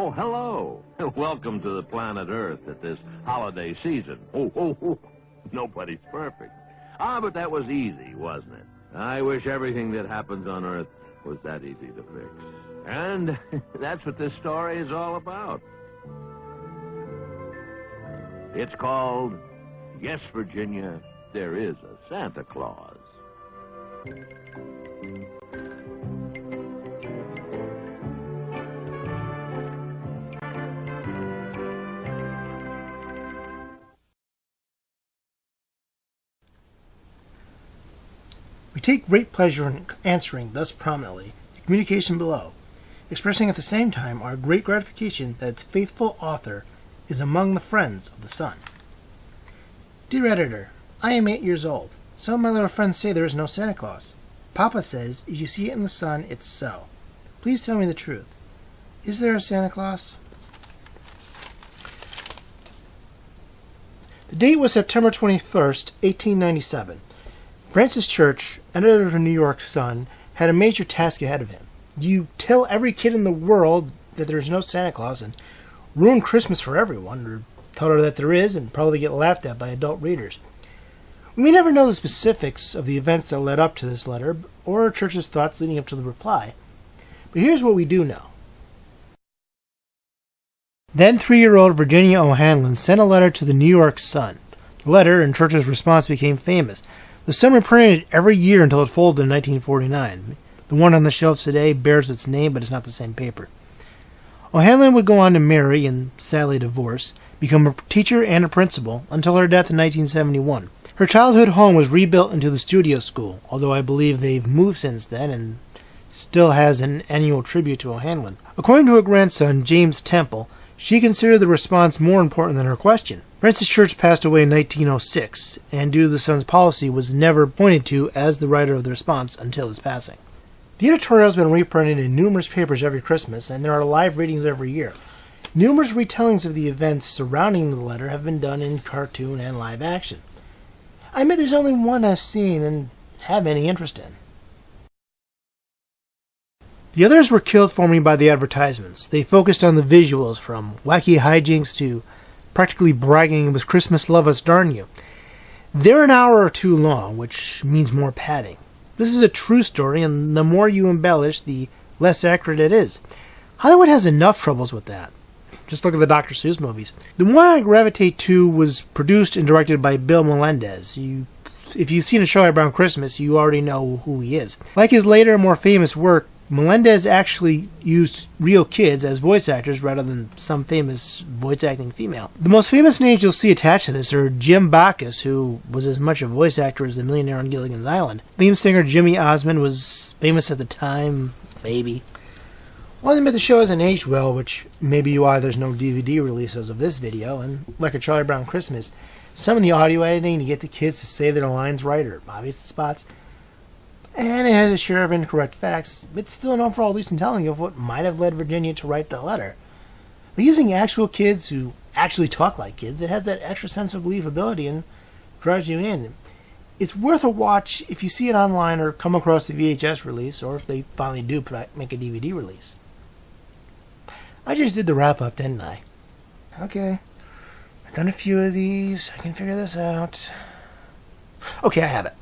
Oh, hello. Welcome to the planet Earth at this holiday season. Oh, nobody's perfect. But that was easy, wasn't it? I wish everything that happens on Earth was that easy to fix. And that's what this story is all about. It's called, Yes, Virginia, There Is a Santa Claus. We take great pleasure in answering thus prominently the communication below, expressing at the same time our great gratification that its faithful author is among the friends of the Sun. Dear Editor, I am 8 years old. Some of my little friends say there is no Santa Claus. Papa says if you see it in the sun, it's so. Please tell me the truth. Is there a Santa Claus? The date was September 21st, 1897. Francis Church, editor of the New York Sun, had a major task ahead of him. You tell every kid in the world that there is no Santa Claus and ruin Christmas for everyone, or tell her that there is and probably get laughed at by adult readers. We may never know the specifics of the events that led up to this letter, or Church's thoughts leading up to the reply. But here's what we do know. Then 3-year-old Virginia O'Hanlon sent a letter to the New York Sun. The letter and Church's response became famous. The Sun reprinted it every year until it folded in 1949. The one on the shelves today bears its name, but it's not the same paper. O'Hanlon would go on to marry and, sadly, divorce, become a teacher and a principal, until her death in 1971. Her childhood home was rebuilt into the studio school, although I believe they've moved since then and still has an annual tribute to O'Hanlon. According to her grandson, James Temple, she considered the response more important than her question. Francis Church passed away in 1906, and due to the Sun's policy, was never pointed to as the writer of the response until his passing. The editorial has been reprinted in numerous papers every Christmas, and there are live readings every year. Numerous retellings of the events surrounding the letter have been done in cartoon and live action. I admit there's only one I've seen and have any interest in. The others were killed for me by the advertisements. They focused on the visuals, from wacky hijinks to practically bragging with Christmas love us darn you. They're an hour or two long, which means more padding. This is a true story, and the more you embellish, the less accurate it is. Hollywood has enough troubles with that. Just look at the Dr. Seuss movies. The one I gravitate to was produced and directed by Bill Melendez. If you've seen A Charlie Brown Christmas, you already know who he is. Like his later, more famous work, Melendez actually used real kids as voice actors rather than some famous voice-acting female. The most famous names you'll see attached to this are Jim Backus, who was as much a voice actor as the millionaire on Gilligan's Island. Theme singer Jimmy Osmond was famous at the time, maybe. Well, I admit the show hasn't aged well, which may be why there's no DVD release as of this video, and like A Charlie Brown Christmas, some of the audio editing to get the kids to say their lines right or obvious spots, and it has a share of incorrect facts. It's still an overall decent telling of what might have led Virginia to write the letter. But using actual kids who actually talk like kids, it has that extra sense of believability and draws you in. It's worth a watch if you see it online or come across the VHS release, or if they finally do make a DVD release. I just did the wrap-up, didn't I? Okay. I've done a few of these. I can figure this out. Okay, I have it.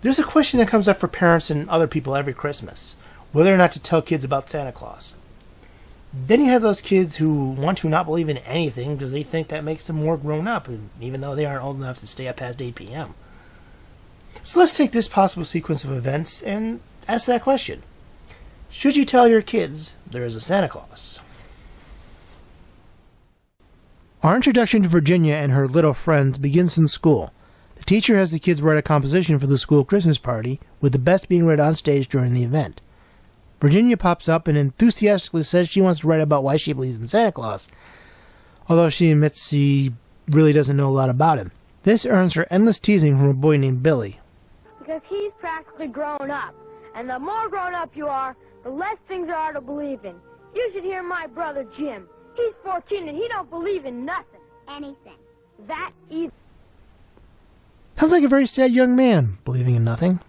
There's a question that comes up for parents and other people every Christmas, whether or not to tell kids about Santa Claus. Then you have those kids who want to not believe in anything because they think that makes them more grown up, even though they aren't old enough to stay up past 8 p.m. So let's take this possible sequence of events and ask that question. Should you tell your kids there is a Santa Claus? Our introduction to Virginia and her little friends begins in school. The teacher has the kids write a composition for the school Christmas party, with the best being read on stage during the event. Virginia pops up and enthusiastically says she wants to write about why she believes in Santa Claus, although she admits she really doesn't know a lot about him. This earns her endless teasing from a boy named Billy. Because he's practically grown up, and the more grown up you are, the less things there are to believe in. You should hear my brother Jim. He's 14 and he don't believe in nothing. Anything. That either. Sounds like a very sad young man, believing in nothing.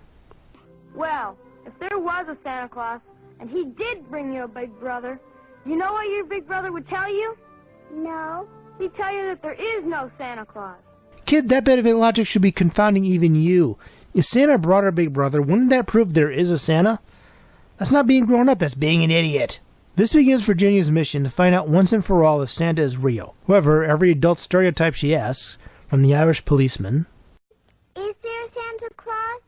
Well, if there was a Santa Claus, and he did bring you a big brother, You know what your big brother would tell you? No. He'd tell you that there is no Santa Claus. Kid, that bit of logic should be confounding even you. If Santa brought our big brother, wouldn't that prove there is a Santa? That's not being grown up, that's being an idiot. This begins Virginia's mission to find out once and for all if Santa is real. However, every adult stereotype she asks, from the Irish policeman, Is there a Santa Claus?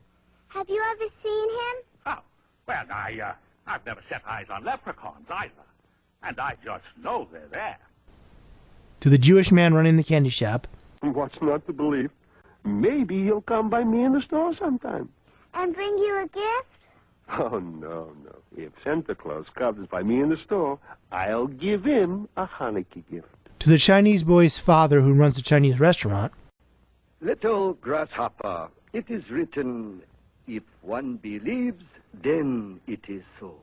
Have you ever seen him? Oh, well, I've never set eyes on leprechauns either. And I just know they're there. to the Jewish man running the candy shop, What's not to believe? Maybe he'll come by me in the store sometime. And bring you a gift? Oh, no. If Santa Claus comes by me in the store, I'll give him a Hanukkah gift. to the Chinese boy's father who runs the Chinese restaurant, Little grasshopper, it is written, if one believes, then it is so.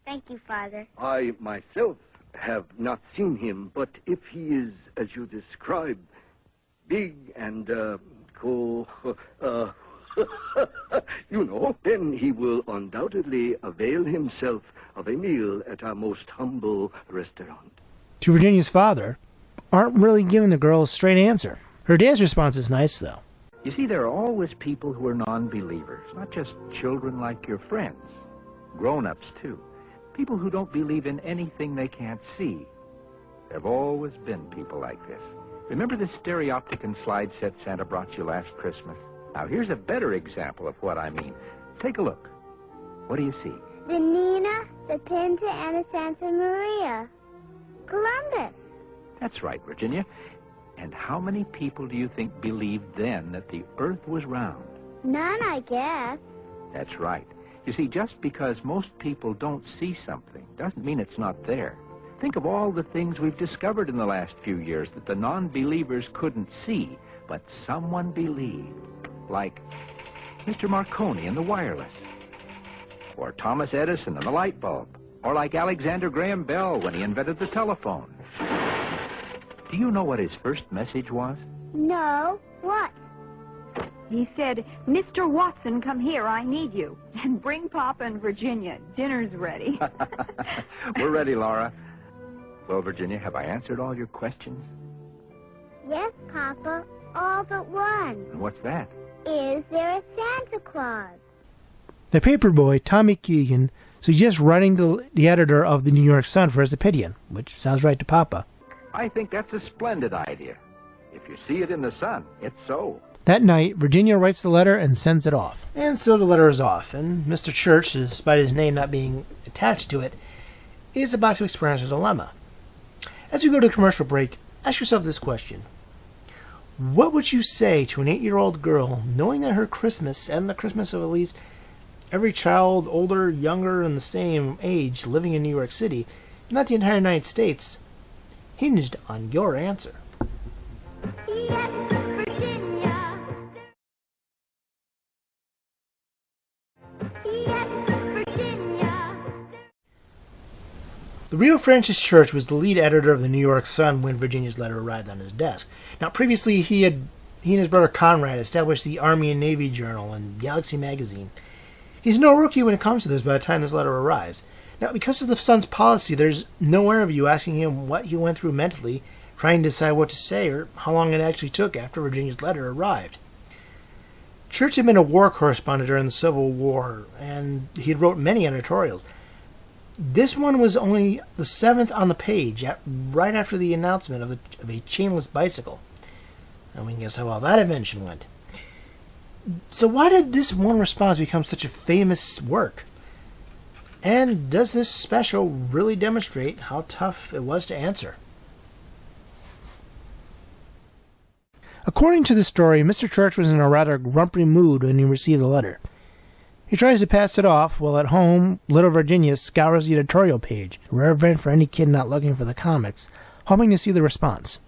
Thank you, Father. I myself have not seen him, but if he is, as you describe, big and, you know, then he will undoubtedly avail himself of a meal at our most humble restaurant. to Virginia's father, aren't really giving the girl a straight answer. Her dad's response is nice, though. You see, there are always people who are non-believers, not just children like your friends. Grown-ups, too. People who don't believe in anything they can't see. There have always been people like this. Remember the stereoptic and slide set Santa brought you last Christmas? Now, here's a better example of what I mean. Take a look. What do you see? The Nina, the Pinta, and the Santa Maria. Columbus. That's right, Virginia. And how many people do you think believed then that the Earth was round? None, I guess. That's right. You see, just because most people don't see something doesn't mean it's not there. Think of all the things we've discovered in the last few years that the non-believers couldn't see, but someone believed. Like Mr. Marconi and the wireless. Or Thomas Edison and the light bulb. Or like Alexander Graham Bell when he invented the telephone. Do you know what his first message was? No. What? He said, Mr. Watson, come here, I need you. And bring Papa and Virginia. Dinner's ready. We're ready, Laura. Well, Virginia, have I answered all your questions? Yes, Papa. All but one. And what's that? Is there a Santa Claus? The paper boy, Tommy Keegan, suggests writing to the editor of the New York Sun for his opinion, which sounds right to Papa. I think that's a splendid idea. If you see it in the sun, it's so. That night, Virginia writes the letter and sends it off. And so the letter is off, and Mr. Church, despite his name not being attached to it, is about to experience a dilemma. As we go to commercial break, ask yourself this question. What would you say to an 8-year-old girl knowing that her Christmas, and the Christmas of at least every child, older, younger, and the same age living in New York City, not the entire United States, hinged on your answer? Yes, Virginia. Yes, Virginia. The real Francis Church was the lead editor of the New York Sun when Virginia's letter arrived on his desk. Now, previously, he and his brother Conrad established the Army and Navy Journal and Galaxy magazine. He's no rookie when it comes to this by the time this letter arrives. Now, because of the Sun's policy, there's no interview asking him what he went through mentally, trying to decide what to say, or how long it actually took after Virginia's letter arrived. Church had been a war correspondent during the Civil War, and he had wrote many editorials. This one was only the 7th on the page, right after the announcement of a chainless bicycle. And we can guess how well that invention went. So why did this one response become such a famous work? And does this special really demonstrate how tough it was to answer? According to the story, Mr. Church was in a rather grumpy mood when he received the letter. He tries to pass it off, while at home, little Virginia scours the editorial page, relevant for any kid not looking for the comics, hoping to see the response.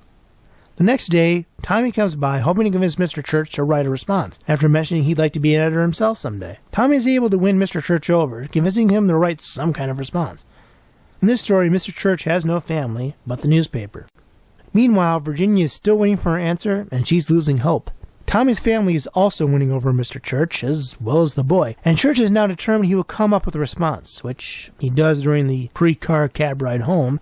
The next day, Tommy comes by, hoping to convince Mr. Church to write a response, after mentioning he'd like to be an editor himself someday. Tommy is able to win Mr. Church over, convincing him to write some kind of response. In this story, Mr. Church has no family, but the newspaper. Meanwhile, Virginia is still waiting for her answer, and she's losing hope. Tommy's family is also winning over Mr. Church, as well as the boy, and Church is now determined he will come up with a response, which he does during the pre-car cab ride home,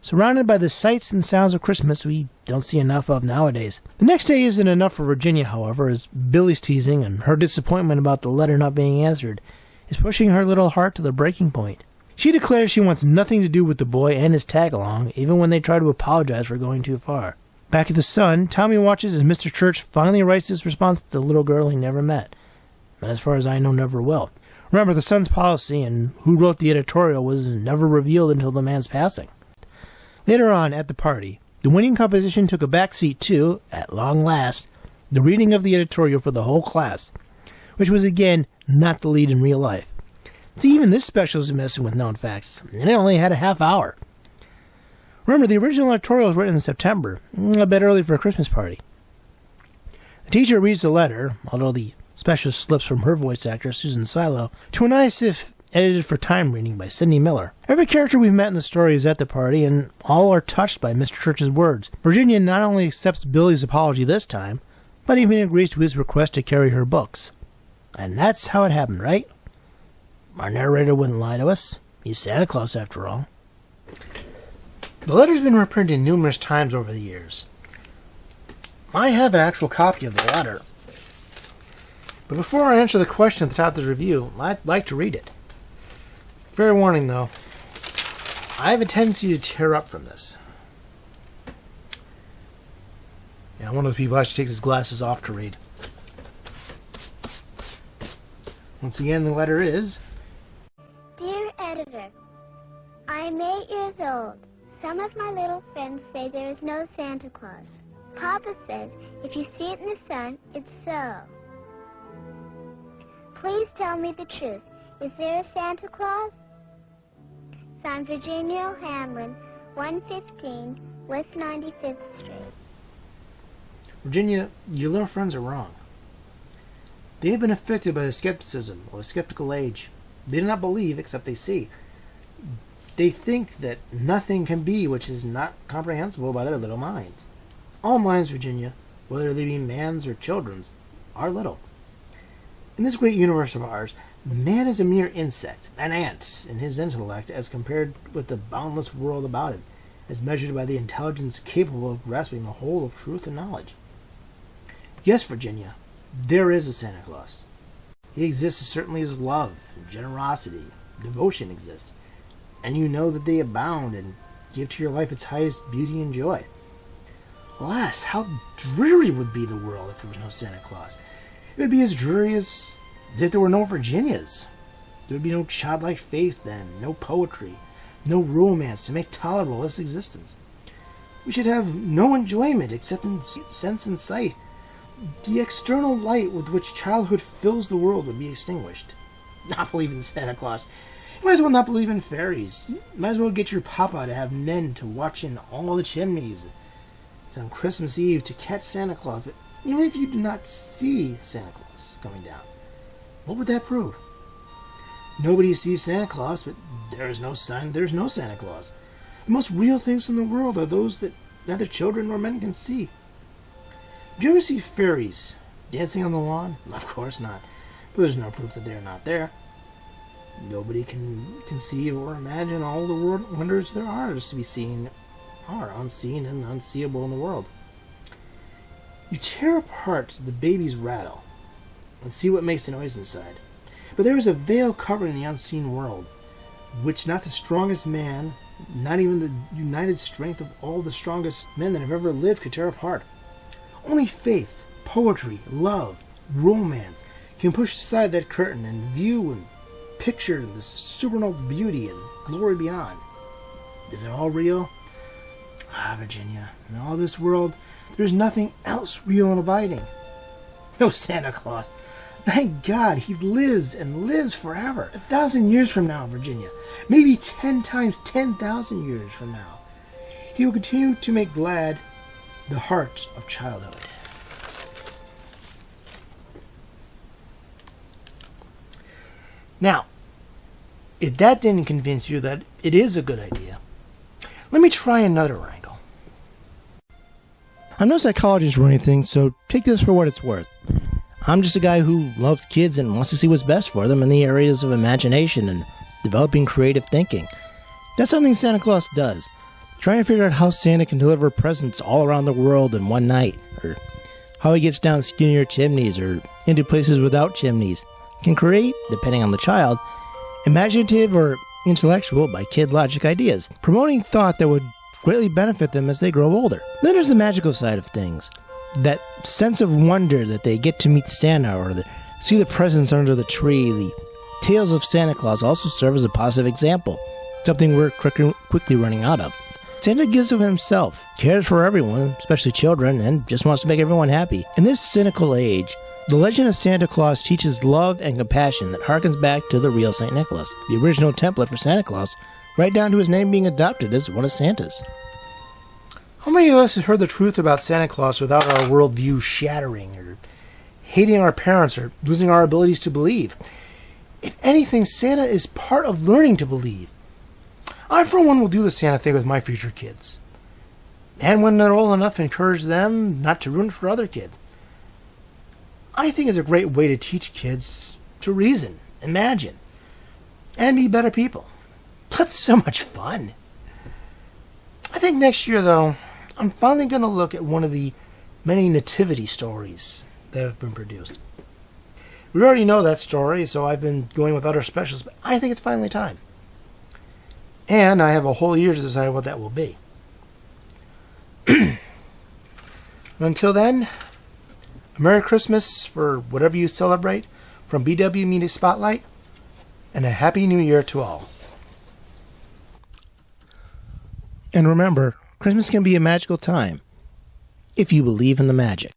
surrounded by the sights and sounds of Christmas we don't see enough of nowadays. The next day isn't enough for Virginia, however, as Billy's teasing and her disappointment about the letter not being answered is pushing her little heart to the breaking point. She declares she wants nothing to do with the boy and his tag-along, even when they try to apologize for going too far. Back at the Sun, Tommy watches as Mr. Church finally writes his response to the little girl he never met, and as far as I know, never will. Remember, the Sun's policy and who wrote the editorial was never revealed until the man's passing. Later on, at the party, the winning composition took a backseat to, at long last, the reading of the editorial for the whole class, which was again not the lead in real life. See, even this special is messing with known facts, and it only had a half hour. Remember, the original editorial was written in September, a bit early for a Christmas party. The teacher reads the letter, although the special slips from her voice actress, Susan Silo, to a nice, if edited for time reading by Sidney Miller. Every character we've met in the story is at the party, and all are touched by Mr. Church's words. Virginia not only accepts Billy's apology this time, but even agrees to his request to carry her books. And that's how it happened, right? Our narrator wouldn't lie to us. He's Santa Claus, after all. The letter's been reprinted numerous times over the years. I have an actual copy of the letter. But before I answer the question at the top of the review, I'd like to read it. Fair warning, though. I have a tendency to tear up from this. Yeah, I'm one of those people who actually takes his glasses off to read. Once again, the letter is... Dear Editor, I am 8 years old. Some of my little friends say there is no Santa Claus. Papa says if you see it in the sun, it's so. Please tell me the truth. Is there a Santa Claus? Signed, Virginia O'Hanlon, 115 West 95th Street. Virginia, your little friends are wrong. They have been affected by the skepticism of a skeptical age. They do not believe except they see. They think that nothing can be which is not comprehensible by their little minds. All minds, Virginia, whether they be man's or children's, are little. In this great universe of ours, man is a mere insect, an ant, in his intellect as compared with the boundless world about him, as measured by the intelligence capable of grasping the whole of truth and knowledge. Yes, Virginia, there is a Santa Claus. He exists as certainly as love, and generosity, devotion exist, and you know that they abound and give to your life its highest beauty and joy. Alas, how dreary would be the world if there was no Santa Claus. It would be as dreary as if there were no Virginias. There would be no childlike faith then, no poetry, no romance to make tolerable this existence. We should have no enjoyment except in sense and sight. The external light with which childhood fills the world would be extinguished. Not believe in Santa Claus. You might as well not believe in fairies. You might as well get your papa to have men to watch in all the chimneys on Christmas Eve to catch Santa Claus. But even if you do not see Santa Claus coming down, what would that prove? Nobody sees Santa Claus, but there is no sign there's no Santa Claus. The most real things in the world are those that neither children nor men can see. Did you ever see fairies dancing on the lawn? Of course not. But there's no proof that they're not there. Nobody can conceive or imagine all the wonders there are to be seen, are unseen and unseeable in the world. You tear apart the baby's rattle and see what makes the noise inside. But there is a veil covering the unseen world, which not the strongest man, not even the united strength of all the strongest men that have ever lived could tear apart. Only faith, poetry, love, romance can push aside that curtain and view and picture the supernal beauty and glory beyond. Is it all real? Ah, Virginia, in all this world, there's nothing else real and abiding. No Santa Claus. Thank God he lives and lives forever. 1,000 years from now, Virginia, maybe 10 times 10,000 years from now, he will continue to make glad the heart of childhood. Now, if that didn't convince you that it is a good idea, let me try another angle. I'm no psychologist or anything, so take this for what it's worth. I'm just a guy who loves kids and wants to see what's best for them in the areas of imagination and developing creative thinking. That's something Santa Claus does. Trying to figure out how Santa can deliver presents all around the world in one night, or how he gets down skinnier chimneys or into places without chimneys, can create, depending on the child, imaginative or intellectual by kid logic ideas, promoting thought that would greatly benefit them as they grow older. Then there's the magical side of things. That sense of wonder that they get to meet Santa or see the presents under the tree. The tales of Santa Claus also serve as a positive example, something we're quickly running out of. Santa gives of himself, cares for everyone, especially children, and just wants to make everyone happy. In this cynical age, the legend of Santa Claus teaches love and compassion that harkens back to the real St. Nicholas, the original template for Santa Claus, right down to his name being adopted as one of Santa's. How many of us have heard the truth about Santa Claus without our worldview shattering, or hating our parents, or losing our abilities to believe? If anything, Santa is part of learning to believe. I, for one, will do the Santa thing with my future kids. And when they're old enough, encourage them not to ruin it for other kids. I think it's a great way to teach kids to reason, imagine, and be better people. That's so much fun. I think next year, though, I'm finally going to look at one of the many nativity stories that have been produced. We already know that story, so I've been going with other specials, but I think it's finally time. And I have a whole year to decide what that will be. Until then, a Merry Christmas for whatever you celebrate from BW Media Spotlight, and a Happy New Year to all. And remember, Christmas can be a magical time if you believe in the magic.